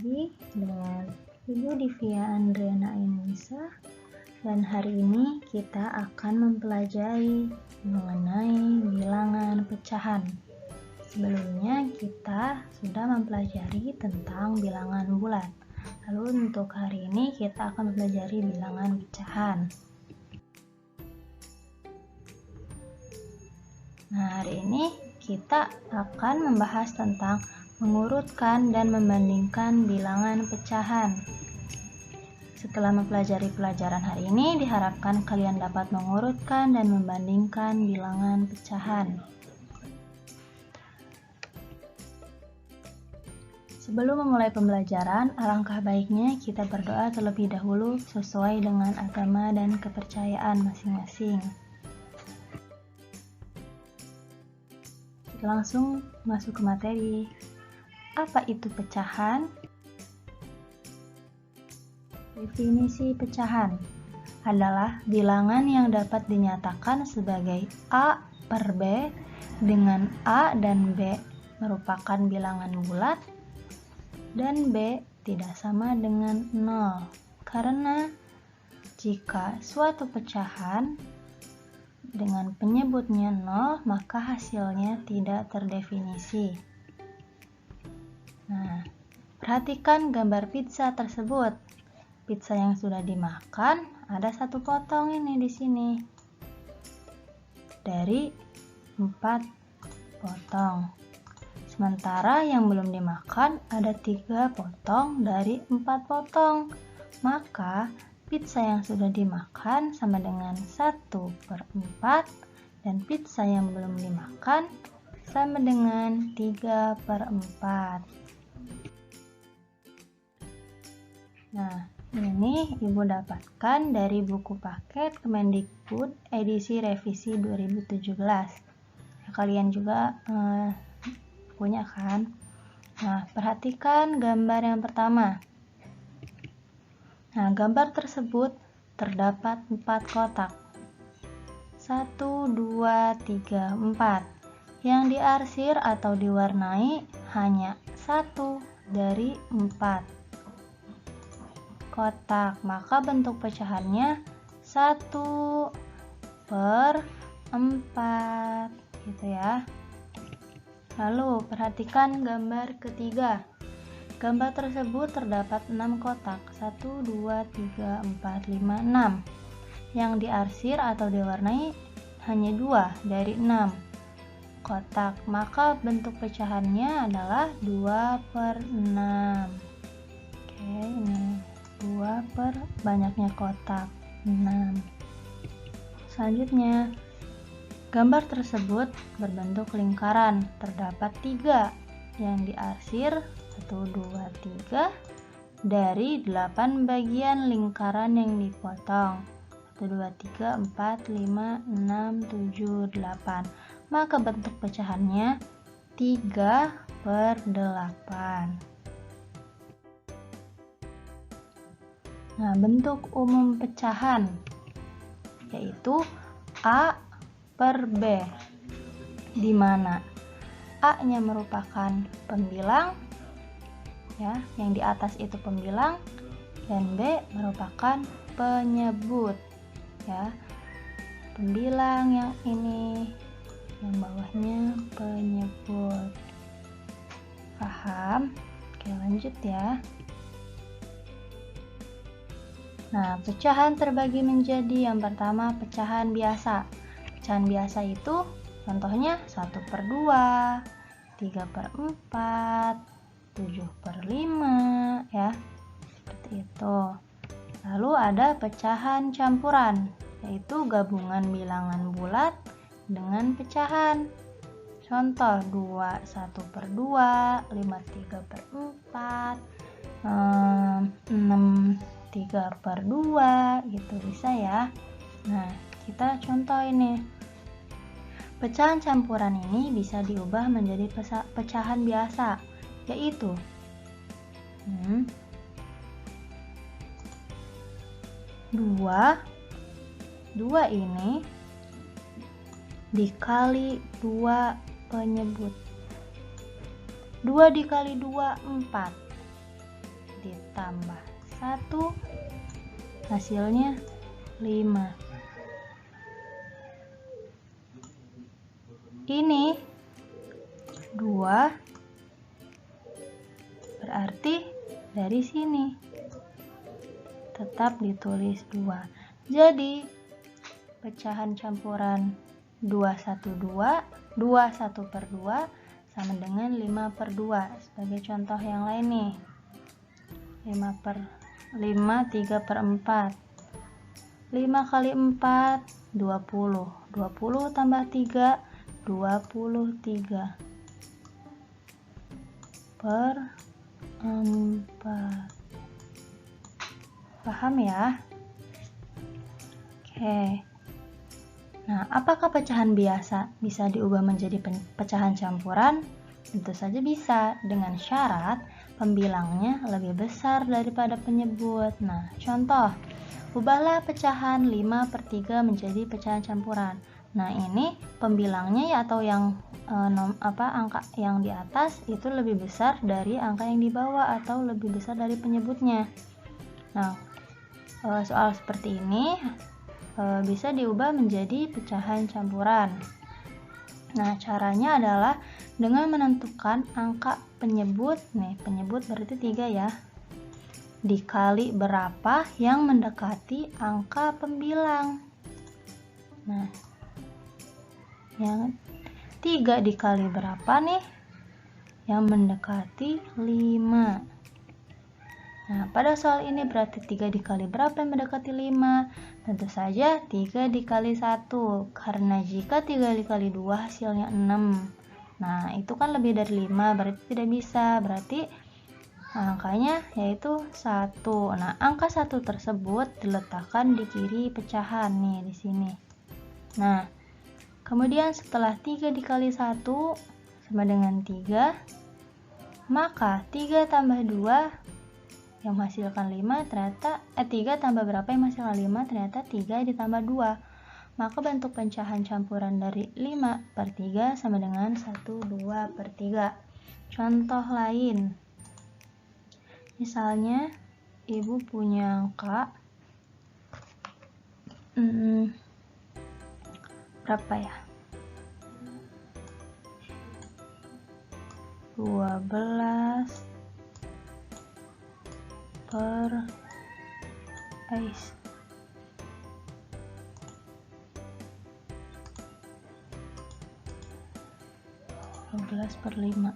lagi dengan Ibu Divya Andriana Ainisa, dan hari ini kita akan mempelajari mengenai bilangan pecahan. Sebelumnya kita sudah mempelajari tentang bilangan bulat. Lalu untuk hari ini kita akan mempelajari bilangan pecahan. Nah, hari ini kita akan membahas tentang mengurutkan dan membandingkan bilangan pecahan. Setelah mempelajari pelajaran hari ini, diharapkan kalian dapat mengurutkan dan membandingkan bilangan pecahan. Sebelum memulai pembelajaran, alangkah baiknya kita berdoa terlebih dahulu sesuai dengan agama dan kepercayaan masing-masing. Kita langsung masuk ke materi. Apa itu pecahan? Definisi pecahan adalah bilangan yang dapat dinyatakan sebagai A per B dengan A dan B merupakan bilangan bulat dan B tidak sama dengan 0. Karena jika suatu pecahan dengan penyebutnya 0, maka hasilnya tidak terdefinisi. Nah, perhatikan gambar pizza tersebut. Pizza yang sudah dimakan ada satu potong ini di sini. Dari 4 potong. Sementara yang belum dimakan ada 3 potong dari 4 potong. Maka pizza yang sudah dimakan sama dengan 1/4 dan pizza yang belum dimakan sama dengan 3/4. Nah, ini Ibu dapatkan dari buku paket Kemendikbud edisi revisi 2017. Ya, kalian juga punya kan? Nah, perhatikan gambar yang pertama. Nah, gambar tersebut terdapat 4 kotak. 1, 2, 3, 4. Yang diarsir atau diwarnai hanya 1 dari 4 kotak, maka bentuk pecahannya 1/4 gitu ya. Lalu perhatikan gambar ketiga. Gambar tersebut terdapat 6 kotak. 1, 2, 3, 4, 5, 6. Yang diarsir atau diwarnai hanya 2 dari 6 kotak, maka bentuk pecahannya adalah 2/6. Oke, ini 2 per banyaknya kotak 6. Selanjutnya, gambar tersebut berbentuk lingkaran. Terdapat 3 yang diarsir 1, 2, 3 dari 8 bagian lingkaran yang dipotong. 1, 2, 3, 4, 5, 6, 7, 8. Maka bentuk pecahannya 3/8. Nah, bentuk umum pecahan yaitu A per B, di mana A-nya merupakan pembilang, ya, yang di atas itu pembilang, dan B merupakan penyebut, ya. Pembilang yang ini, yang bawahnya penyebut. Paham? Oke, lanjut ya. Nah, pecahan terbagi menjadi yang pertama pecahan biasa. Pecahan biasa itu contohnya 1/2, 3/4, 7/5 ya. Seperti itu. Lalu ada pecahan campuran, yaitu gabungan bilangan bulat dengan pecahan. Contoh 2 1/2, 5 3/4, 6 3/2 gitu, bisa ya. Nah, kita contoh ini. Pecahan campuran ini bisa diubah menjadi pecahan biasa, yaitu 2 ini dikali 2 penyebut. 2 dikali 2, 4. ditambah 1, hasilnya 5. Ini 2, berarti dari sini tetap ditulis 2. Jadi pecahan campuran 2/1 per 2 sama dengan 5/2. Sebagai contoh yang lain nih, 3/4. 5 kali 4 20. 20 tambah 3 23 per 4. Paham ya? Oke. Nah, apakah pecahan biasa bisa diubah menjadi pecahan campuran? Tentu saja bisa, dengan syarat pembilangnya lebih besar daripada penyebut. Nah, contoh, ubahlah pecahan 5/3 menjadi pecahan campuran. Nah, ini pembilangnya ya, atau yang angka yang di atas itu lebih besar dari angka yang di bawah atau lebih besar dari penyebutnya. Nah, soal seperti ini bisa diubah menjadi pecahan campuran. Nah, caranya adalah dengan menentukan angka penyebut. Nih, penyebut berarti 3 ya. Dikali berapa yang mendekati angka pembilang. Nah, yang 3 dikali berapa nih? Yang mendekati 5. Nah, pada soal ini berarti 3 dikali berapa yang mendekati 5? Tentu saja 3 dikali 1, karena jika 3 dikali 2 hasilnya 6. Nah, itu kan lebih dari 5, berarti tidak bisa. Berarti angkanya yaitu 1. Nah, angka 1 tersebut diletakkan di kiri pecahan nih, di sini. Nah, kemudian setelah 3 dikali 1 sama dengan 3, maka 3 tambah 2 yang menghasilkan 5 ternyata 3 tambah berapa yang menghasilkan 5? Ternyata 3 ditambah 2. Maka bentuk pecahan campuran dari 5/3 sama dengan 1/2/3. Contoh lain, misalnya ibu punya angka berapa ya? 12 per 5.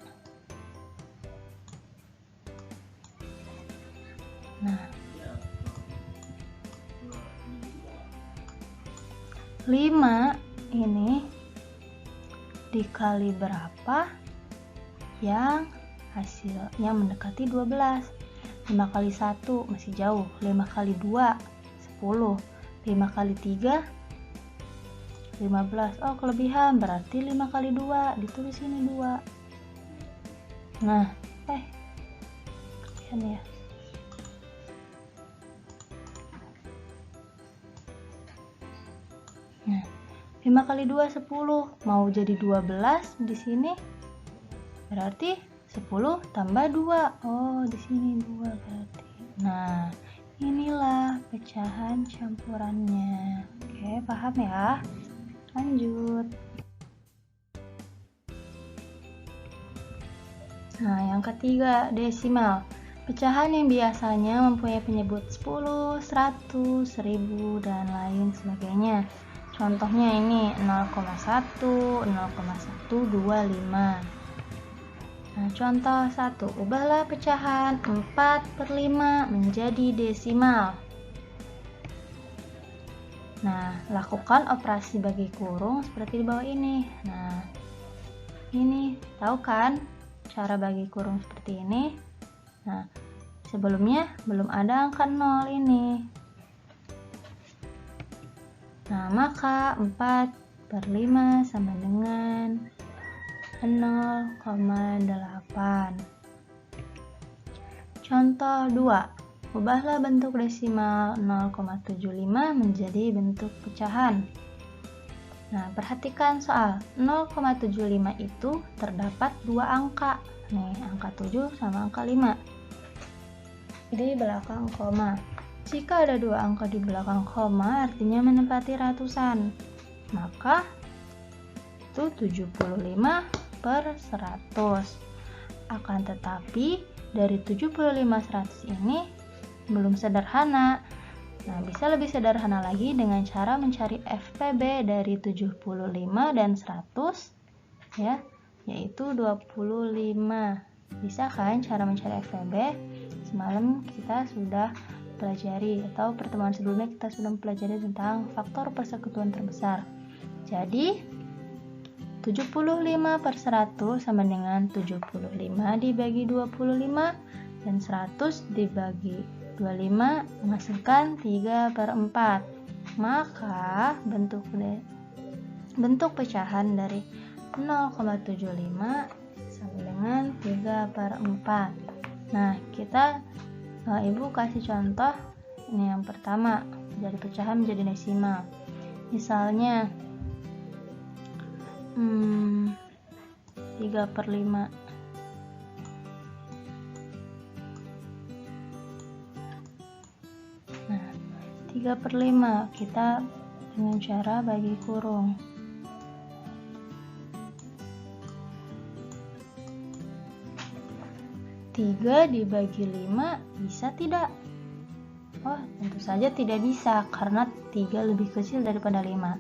Nah, 5 ini dikali berapa yang hasilnya mendekati 12? 5 kali 1 masih jauh, 5 kali 2 10, 5 kali 3 15. Oh, kelebihan, berarti 5 kali 2, ditulis ini 2. Nah, kelebihan ya. Nah, 5 kali 2 10, mau jadi 12 di sini. Berarti 10 tambah 2. Oh, di sini 2 berarti. Nah, inilah pecahan campurannya. Oke, paham ya? Lanjut. Nah, yang ketiga, desimal. Pecahan yang biasanya mempunyai penyebut 10, 100, 1000, dan lain sebagainya. Contohnya ini 0,1, 0,125. Nah, contoh 1, ubahlah pecahan 4/5 menjadi desimal. Nah, lakukan operasi bagi kurung seperti di bawah ini. Nah, ini tahu kan cara bagi kurung seperti ini? Nah, sebelumnya belum ada angka 0 ini. Nah, maka 4/5 sama dengan 0,8. Contoh 2. Ubahlah bentuk desimal 0,75 menjadi bentuk pecahan. Nah, perhatikan soal 0,75 itu terdapat 2 angka. Nih, angka 7 sama angka 5. di belakang koma. Jika ada dua angka di belakang koma, artinya menempati ratusan. Maka itu 75 per 100. Akan tetapi dari 75/100 ini belum sederhana. Nah, bisa lebih sederhana lagi dengan cara mencari FPB dari 75 dan 100 ya, yaitu 25. Bisa kan cara mencari FPB? Semalam kita sudah pelajari, atau pertemuan sebelumnya kita sudah mempelajari tentang faktor persekutuan terbesar. Jadi 75 per 100 sama dengan 75 dibagi 25 dan 100 dibagi 25 menghasilkan 3/4. Maka bentuk pecahan dari 0,75 sama dengan 3/4. Nah, Ibu kasih contoh. Ini yang pertama, dari pecahan menjadi desimal. Misalnya 3/5. Nah, 3/5 kita dengan cara bagi kurung. 3 dibagi 5 bisa tidak? Oh, tentu saja tidak bisa, karena 3 lebih kecil daripada 5.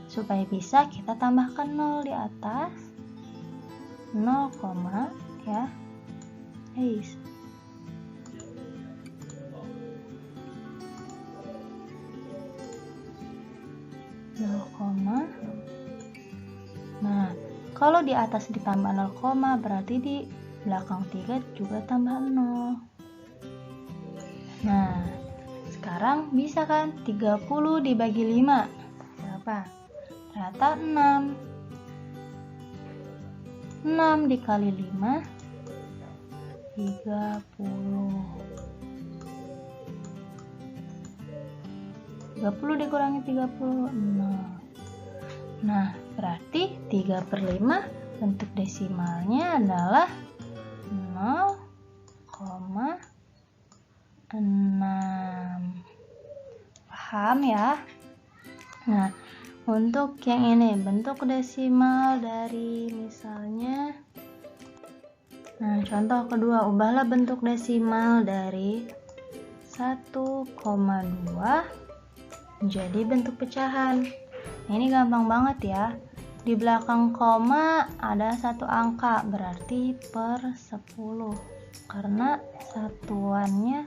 Supaya bisa, kita tambahkan 0 di atas. 0, ya. 0, nah, kalau di atas ditambah 0, berarti di belakang 3 juga tambah 0. Nah, sekarang bisa kan 30 dibagi 5 berapa? Ternyata 6. 6 dikali 5 30. 30 dikurangi 30 0. Nah, berarti 3/5 bentuk desimalnya adalah 0,6. Paham ya? Nah, untuk yang ini bentuk desimal dari misalnya, nah contoh kedua, ubahlah bentuk desimal dari 1,2 menjadi bentuk pecahan. Nah, ini gampang banget ya. Di belakang koma ada satu angka, berarti per 10, karena satuannya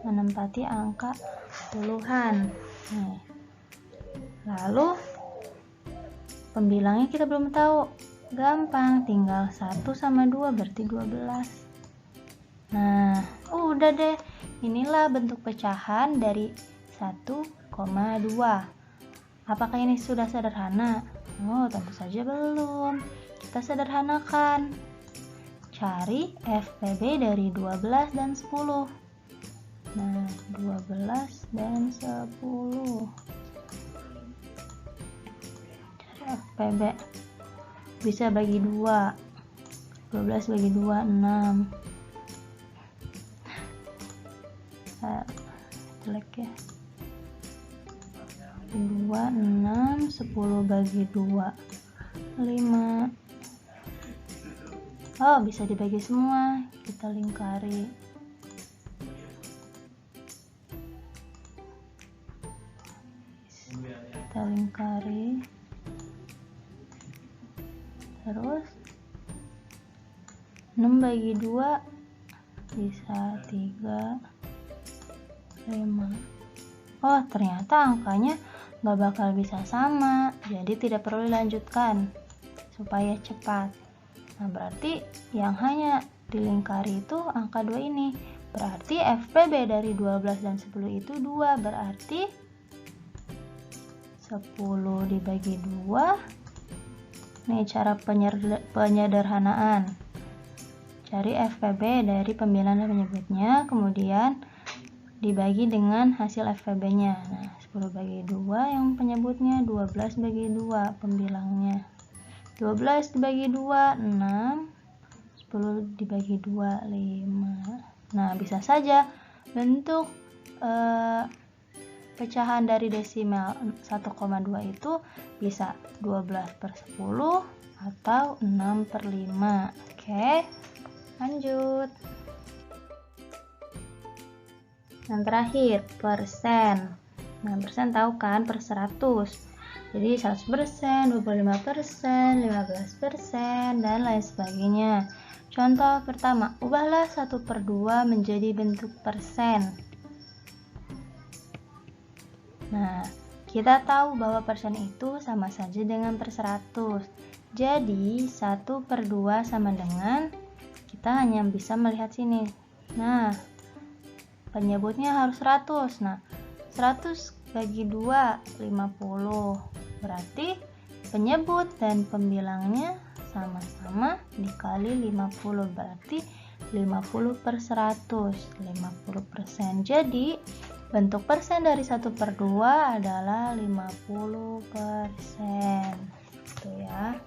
menempati angka puluhan. Nih. Lalu pembilangnya kita belum tahu. Gampang, tinggal 1 sama 2 berarti 12. Nah, udah deh. Inilah bentuk pecahan dari 1,2. Apakah ini sudah sederhana? Oh, tentu saja belum. Kita sederhanakan. Cari FPB dari 12 dan 10. Nah, 12 dan 10. Cari FPB. Bisa bagi 2. 12 bagi 2, 6. Jelek ya. 2, 6, 10 bagi 2, 5. Oh, bisa dibagi semua. Kita lingkari. Kita lingkari. Terus 6 bagi 2 bisa 3, 5. Oh, ternyata angkanya nggak bakal bisa sama, jadi tidak perlu dilanjutkan supaya cepat. Nah, berarti yang hanya dilingkari itu angka 2 ini. Berarti FPB dari 12 dan 10 itu 2, berarti 10 dibagi 2. Nih cara penyederhanaan. Cari FPB dari pembilang dan penyebutnya, kemudian dibagi dengan hasil FPB-nya. Nah, 10 bagi 2 yang penyebutnya, 12 bagi 2 pembilangnya. 12 dibagi 2, 6. 10 dibagi 2, 5. Nah, bisa saja bentuk pecahan dari desimal 1,2 itu bisa 12/10 atau 6/5. Oke, lanjut. Yang terakhir, persen. Nah, persen tahu kan per 100. Jadi 100%, 25%, 15%, dan lain sebagainya. Contoh pertama, ubahlah 1/2 menjadi bentuk persen. Nah, kita tahu bahwa persen itu sama saja dengan per 100. Jadi, 1/2 sama dengan, kita hanya bisa melihat sini. Nah, penyebutnya harus 100. Nah, 100 bagi 2, 50. Berarti penyebut dan pembilangnya sama-sama dikali 50. Berarti 50/100, 50%. Jadi, bentuk persen dari 1/2 adalah 50%. Itu ya.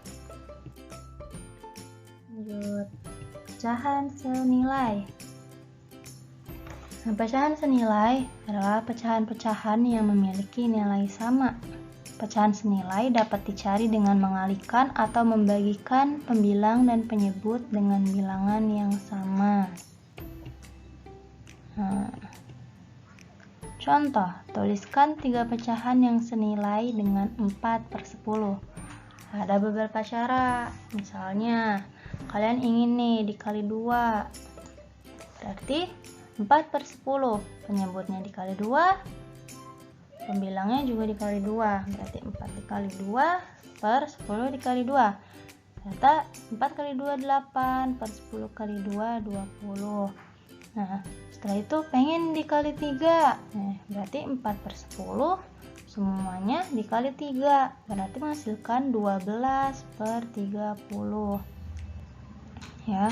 Lanjut. Pecahan senilai. Nah, pecahan senilai adalah pecahan-pecahan yang memiliki nilai sama. Pecahan senilai dapat dicari dengan mengalihkan atau membagikan pembilang dan penyebut dengan bilangan yang sama. Nah, contoh, tuliskan 3 pecahan yang senilai dengan 4/10. Ada beberapa cara, misalnya kalian ingin nih dikali 2, berarti 4/10, penyebutnya dikali 2, pembilangnya juga dikali 2, berarti 4 dikali 2 per 10 dikali 2. Ternyata 4 kali 2 8, per 10 kali 2 20. Nah, setelah itu pengen dikali 3, berarti 4/10 semuanya dikali 3, berarti menghasilkan 12/30. Ya.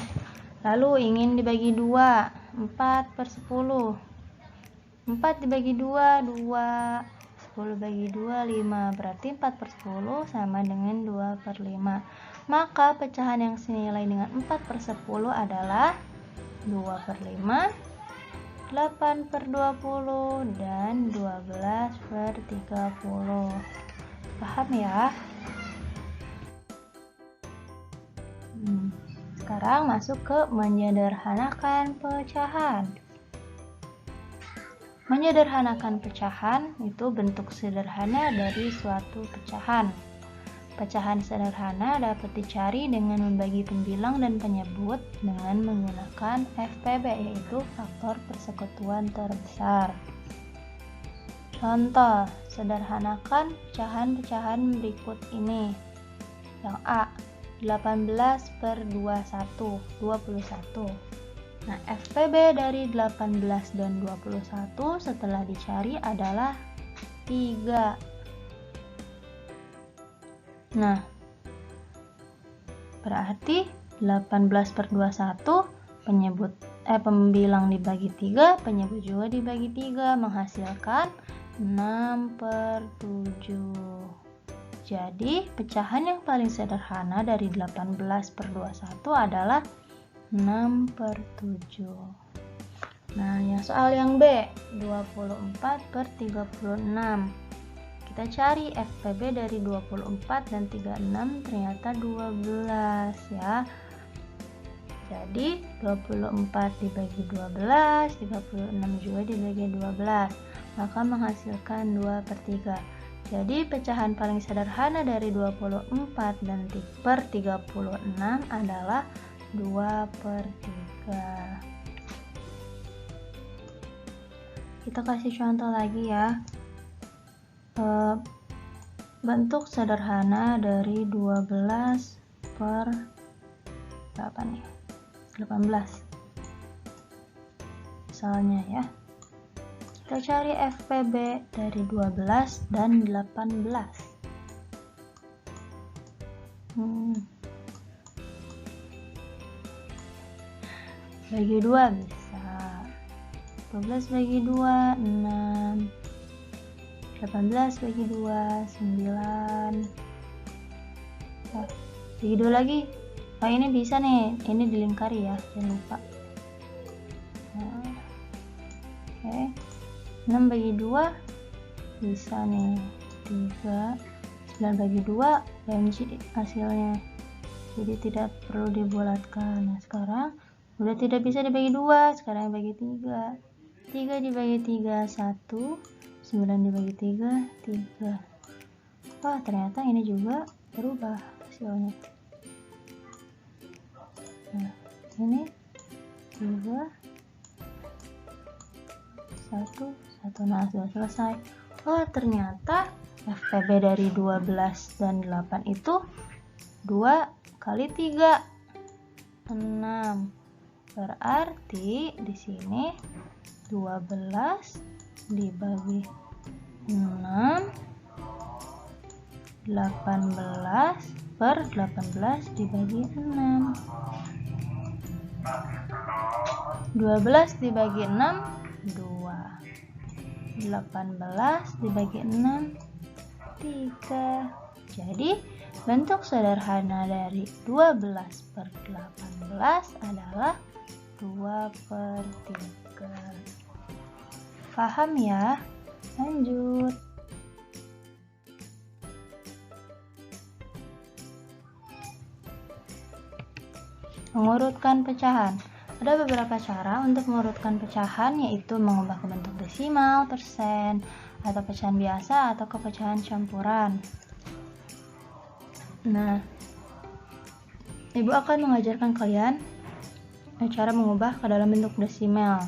Lalu ingin dibagi 2, 4/10. 4 dibagi 2, 2. 10 bagi 2, 5. Berarti 4/10 sama dengan 2/5. Maka pecahan yang senilai dengan 4/10 adalah 2/5, 8/20, dan 12/30. Paham ya? Sekarang masuk ke menyederhanakan pecahan. Menyederhanakan pecahan itu bentuk sederhana dari suatu pecahan. Pecahan sederhana dapat dicari dengan membagi pembilang dan penyebut dengan menggunakan FPB, yaitu faktor persekutuan terbesar. Contoh, sederhanakan pecahan-pecahan berikut ini. Yang A, 18/21, 21. Nah, FPB dari 18 dan 21 setelah dicari adalah 3. Nah, berarti 18/21 pembilang dibagi 3, penyebut juga dibagi 3, menghasilkan 6/7. Jadi, pecahan yang paling sederhana dari 18/21 adalah 6/7. Nah, yang soal yang B, 24/36. Kita cari FPB dari 24 dan 36, ternyata 12 ya. Jadi, 24 dibagi 12, 36 juga dibagi 12, maka menghasilkan 2/3. Jadi, pecahan paling sederhana dari 24 dan per 36 adalah 2/3. Kita kasih contoh lagi ya. Bentuk sederhana dari 12 per berapa nih? 18. Misalnya ya. Kita cari FPB dari 12 dan 18. Bagi 2 bisa. 12 bagi 2, 6. 18 bagi 2, 9. Bagi 2 lagi. Oh, ini bisa nih. Ini dilingkari ya, jangan lupa. Oke, 6 bagi 2 bisa nih 3. 9 bagi 2 PMG hasilnya, jadi tidak perlu dibulatkan. Nah sekarang udah tidak bisa dibagi 2, sekarang bagi 3. 3 dibagi 3 1, 9 dibagi 3 3. Wah ternyata ini juga berubah hasilnya. Nah ini 3 1 1. Nah sudah selesai. Oh ternyata FPB dari 12 dan 8 itu 2 kali 3 6. Berarti di sini 12 dibagi 6 18 per 18 dibagi 6. 12 dibagi 6 2. 18 dibagi 6 3. Jadi bentuk sederhana dari 12 per 18 adalah 2/3. Paham ya? Lanjut. Mengurutkan pecahan. Ada beberapa cara untuk mengurutkan pecahan, yaitu mengubah ke bentuk desimal, persen, atau pecahan biasa, atau ke pecahan campuran. Nah, Ibu akan mengajarkan kalian cara mengubah ke dalam bentuk desimal.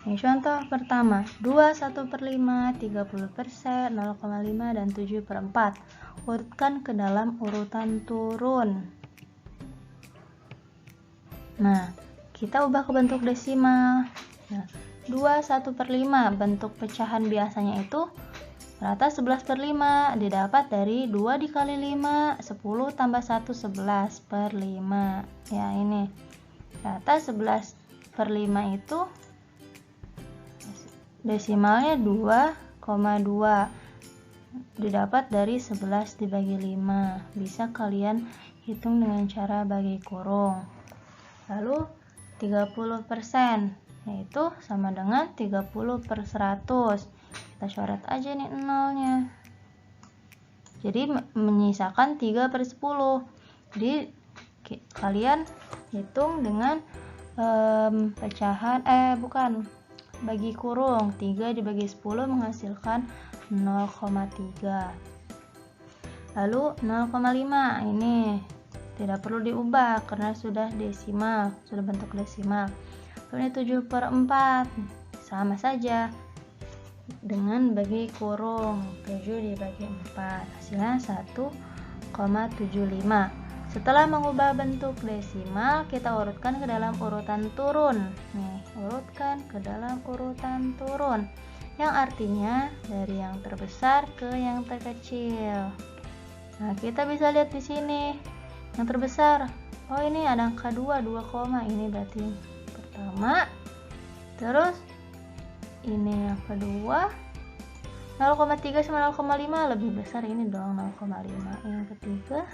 Ini contoh pertama, 2/1/5, 30%, 0,5, dan 7/4. Urutkan ke dalam urutan turun. Nah, kita ubah ke bentuk desimal. Nah, 2/1/5 bentuk pecahan biasanya itu rata 11/5, didapat dari 2 dikali 5, 10 tambah 1, 11/5. Ya, ini rata 11/5 itu desimalnya 2,2, didapat dari 11 dibagi 5. Bisa kalian hitung dengan cara bagi kurung. Lalu 30%, yaitu sama dengan 30/100. Kita coret aja nih nolnya. Jadi menyisakan 3/10. Jadi kalian hitung dengan bagi kurung. 3 dibagi 10 menghasilkan 0,3. Lalu 0,5 ini tidak perlu diubah karena sudah desimal, sudah bentuk desimal. Lalu 7/4 sama saja dengan bagi kurung. 7 dibagi 4 hasilnya 1,75. Setelah mengubah bentuk desimal, kita urutkan ke dalam urutan turun. Nih, urutkan ke dalam urutan turun, yang artinya dari yang terbesar ke yang terkecil. Nah, kita bisa lihat di sini. Yang terbesar, oh ini ada angka 2, 2, ini berarti pertama. Terus ini yang kedua, 0,3 sama 0,5 lebih besar ini dong, 0,5. Yang ketiga,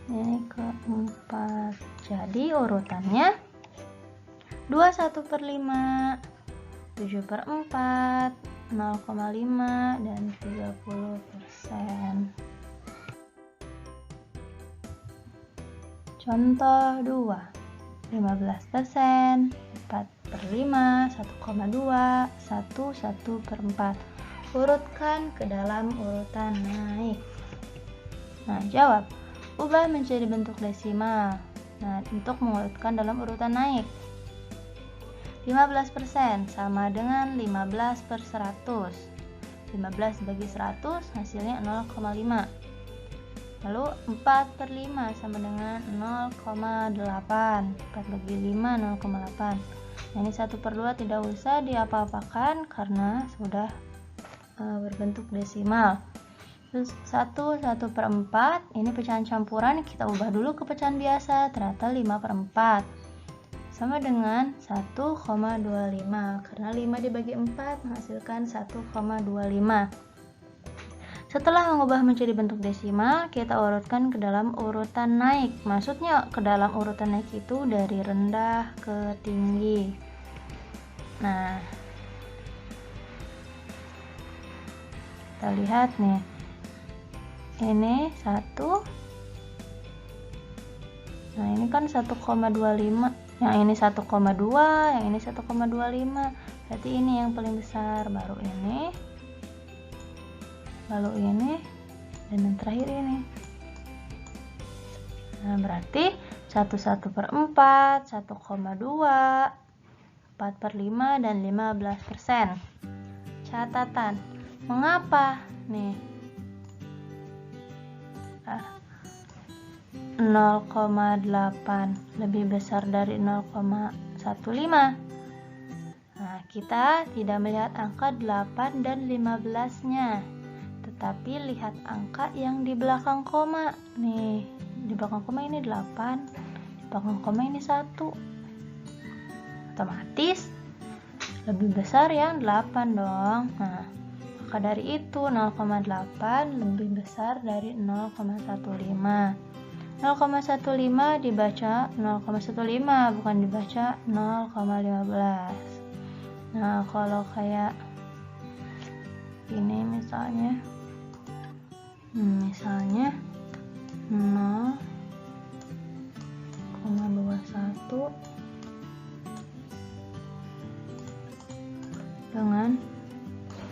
ini keempat. Jadi urutannya 21/5, 7/4, 0,5, dan 30%. Contoh 2, 15%, 4/5, 1,2, 1/4. Urutkan ke dalam urutan naik. Nah, jawab. Ubah menjadi bentuk desimal. Nah, untuk mengurutkan dalam urutan naik. 15% sama dengan 15/100. 15 bagi 100 hasilnya 0,5. Lalu 4/5 sama dengan 0,8. 4 bagi 5 0,8. Nah, ini 1/2 tidak usah diapa-apakan karena sudah berbentuk desimal. Terus 1/4 ini pecahan campuran, kita ubah dulu ke pecahan biasa, ternyata 5/4 sama dengan 1,25 karena 5 dibagi 4 menghasilkan 1,25. Setelah mengubah menjadi bentuk desimal, kita urutkan ke dalam urutan naik. Maksudnya ke dalam urutan naik itu dari rendah ke tinggi. Nah, kita lihat nih. Ini 1. Nah, ini kan 1,25. Yang ini 1,2, yang ini 1,25. Berarti ini yang paling besar, baru ini, lalu ini, dan yang terakhir ini. Nah, berarti 1/4, 1,2, 4/5, dan 15%. Catatan, mengapa nih 0,8 lebih besar dari 0,15? Nah, kita tidak melihat angka 8 dan 15-nya, tetapi lihat angka yang di belakang koma. Nih, di belakang koma ini 8, di belakang koma ini 1. Otomatis lebih besar yang 8 dong. Nah, maka dari itu 0,8 lebih besar dari 0,15. 0,15 dibaca 0,15, bukan dibaca 0,15. Nah, kalau kayak ini misalnya 0,21 dengan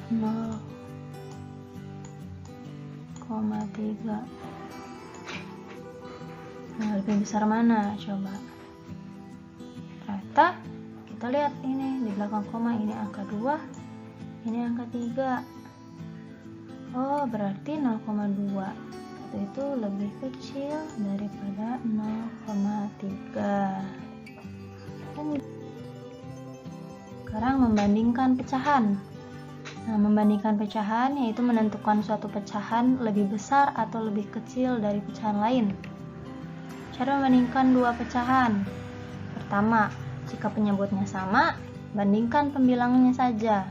0,3. Nah, lebih besar mana? Coba. Ternyata kita lihat ini di belakang koma, ini angka 2, ini angka 3. Oh, berarti 0,2 itu lebih kecil daripada 0,3. Sekarang membandingkan pecahan. Nah, membandingkan pecahan yaitu menentukan suatu pecahan lebih besar atau lebih kecil dari pecahan lain. Cara membandingkan dua pecahan. Pertama, jika penyebutnya sama, bandingkan pembilangnya saja.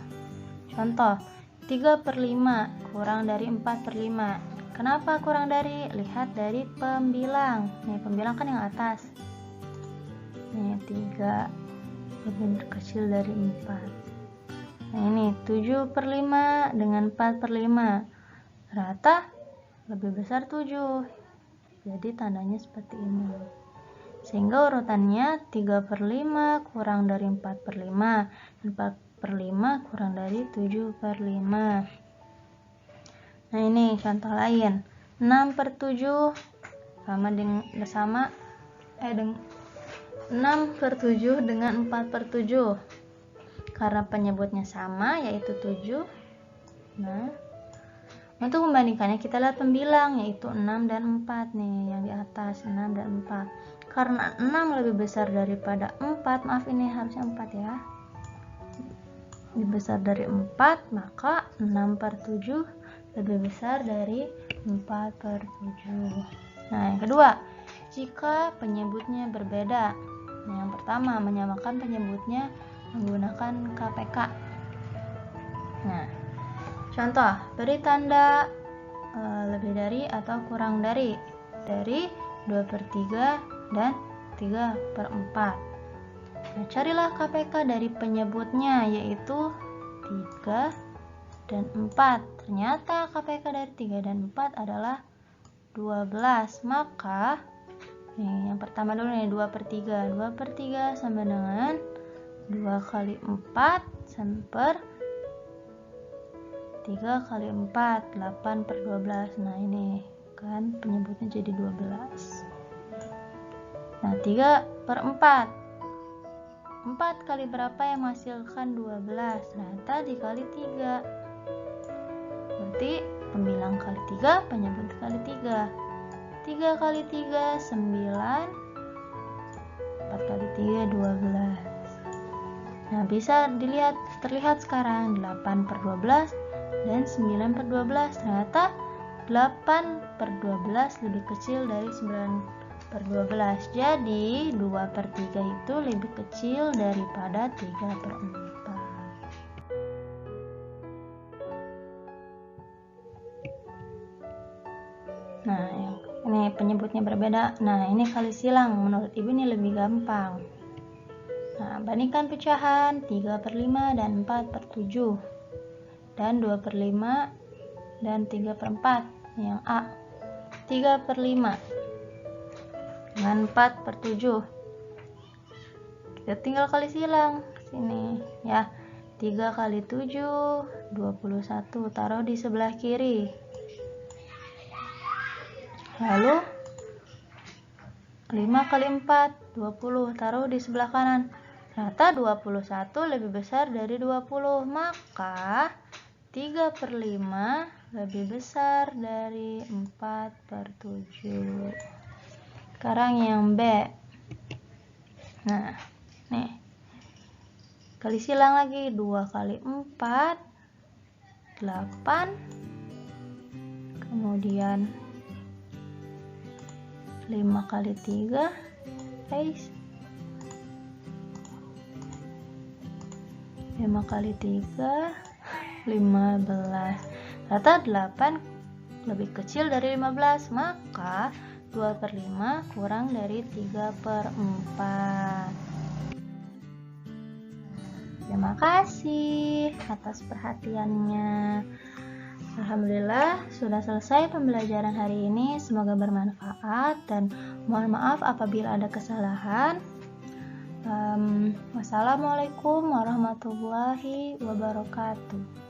Contoh, 3/5 kurang dari 4/5. Kenapa kurang dari? Lihat dari pembilang. Nih, pembilang kan yang atas. Nih, 3 lebih kecil dari 4. Nah, ini 7/5 dengan 4/5. Rata lebih besar 7. Jadi tandanya seperti ini. Sehingga urutannya 3/5 kurang dari 4/5, dan 4/5 kurang dari 7/5. Nah, ini contoh lain. 6/7 sama dengan 6/7 dengan 4/7. Karena penyebutnya sama, yaitu 7. Nah, untuk membandingkannya kita lihat pembilang, yaitu 6 dan 4 nih, yang di atas 6 dan 4. Karena 6 lebih besar daripada 4, maaf ini harusnya 4 ya. Lebih besar dari 4, maka 6/7 lebih besar dari 4/7. Nah, yang kedua, jika penyebutnya berbeda. Nah, yang pertama, menyamakan penyebutnya menggunakan KPK. Nah, contoh, beri tanda lebih dari atau kurang dari 2/3 dan 3/4. Nah, carilah KPK dari penyebutnya, yaitu 3 dan 4. Ternyata KPK dari 3 dan 4 adalah 12. Maka yang pertama dulu nih, 2/3. 2/3 sama dengan 2 kali 4 sama 3 kali 4, 8/12. Nah, ini kan penyebutnya jadi 12. Nah, 3/4. 4 kali berapa yang menghasilkan 12? Ternyata dikali 3. Berarti pembilang kali 3, penyebut kali 3. 3 kali 3, 9. 4 kali 3, 12. Nah, bisa terlihat sekarang 8/12 dan 9/12. Ternyata 8/12 lebih kecil dari 9/12. Jadi 2/3 itu lebih kecil daripada 3/4. Nah, ini penyebutnya berbeda. Nah, ini kali silang. Menurut Ibu ini lebih gampang. Nah, bandingkan pecahan 3/5 dan 4/7. Dan 2/5 dan 3/4. Yang A. 3/5 dengan 4/7. Kita tinggal kali silang sini ya. 3 kali 7 21, taruh di sebelah kiri. Lalu 5 kali 4 20, taruh di sebelah kanan. Ternyata 21 lebih besar dari 20, maka 3/5 lebih besar dari 4/7. Sekarang yang B. Nah, nih. Kali silang lagi. 2 kali 4 8. Kemudian 5 kali 3 guys. 5 kali 3 15. Ternyata 8 lebih kecil dari 15, maka 2/5 kurang dari 3/4. Terima kasih atas perhatiannya. Alhamdulillah sudah selesai pembelajaran hari ini. Semoga bermanfaat dan mohon maaf apabila ada kesalahan. Wassalamualaikum warahmatullahi wabarakatuh.